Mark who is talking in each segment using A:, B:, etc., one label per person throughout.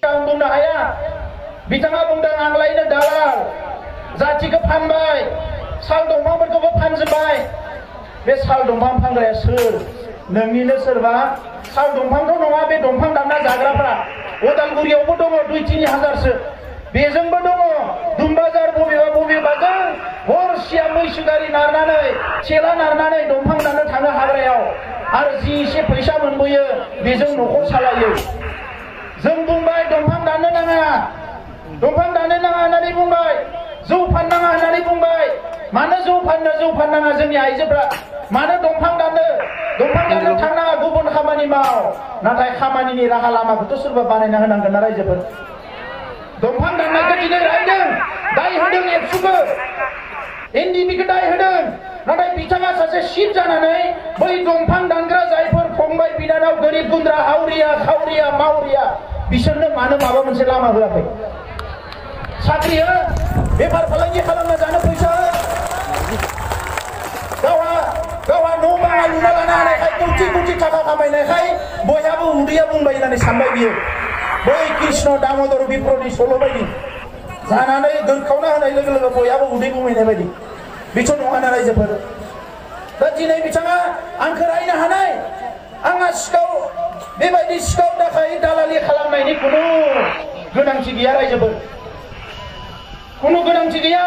A: Ang bundo haya, bitanga bundang anglaina dalal, jati ke panbai, sal dongpang berkobo panjbai, be sal dongpang pangraya sir, nengine serba, sal dongpang to nonga be dongpang damna jagrafra, Udalguriyaवबो दङ 2-3 हाजारसो, बेजोंबो दङ दुमबाजार बबेबाजों हरसिया मैसो गारि नारनानै थेला नारनानै दंफां दाननो थाङो हाग्रायाव आरो जि एसे फैसा मोनबोयो बेजों न'खर सालायो। जों बुंबाय दंफां दाननो नाङा होननानै बुंबाय, जौ फाननाङा होननानै बुंबाय। मानो जौ फाननाङा जोंनि आइजोफ्रा? मानो दंफां दाननो थांनाङा, गुबुन खामानि माव। नाथाय खामानिनि राहा लामाखौथ' सोरबा बानायना होनांगोन ना रायजोफोर। दंफां दाननायखौ दिनै रायदों, दाय होदों एबसुखौ, एनडिपिखौ दाय होदों। नाथाय बिथाङा सासे सिफ जानानै बै दंफां दानग्रा जायफोर फंबाय बिनानाव गोरिब गुन्द्रा हावरिया खावरिया मावरिया बिसोरनो मानो माबा मोनसे लामा होआखै? साख्रि हो, बेफार फालांगि खालामना जानो फैसा हो। गावहा न' बाङा लुना लानो हानायखाय कोटि थाखा खामायनायखाय बयहाबो उदैया बुंबाय होननानै सानबाय बियो। बै कृष्ण दामोदर विप्रनि सल' बायदि जानानै दोनखावना होनाय लोगो लोगो बयहाबो उदै बुंहैनाय बायदि। बेथ' नङाना रायजोफोर। दा दिनै बिथाङा आंखौ रायनो हानाय, आंहा बेबायदि सिखाव दाखाय दालालि खालामनायनि खुनु गोनांथि गैया रायजोफोर, खुनु गोनांथि गैया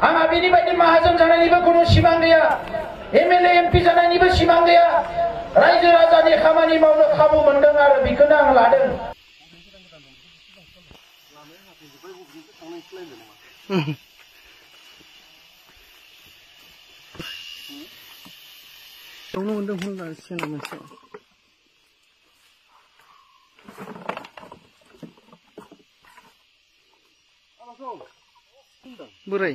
A: आंहा बेनि बायदि माहाजोन जानायनिबो खुनु सिमां गैया, एमएलए एमपि जानायनिबो सिमां गैया। रायजो राजानि खामानि मावनो खाबु मोनदों आरो बेखौनो आं लादों।
B: बोरै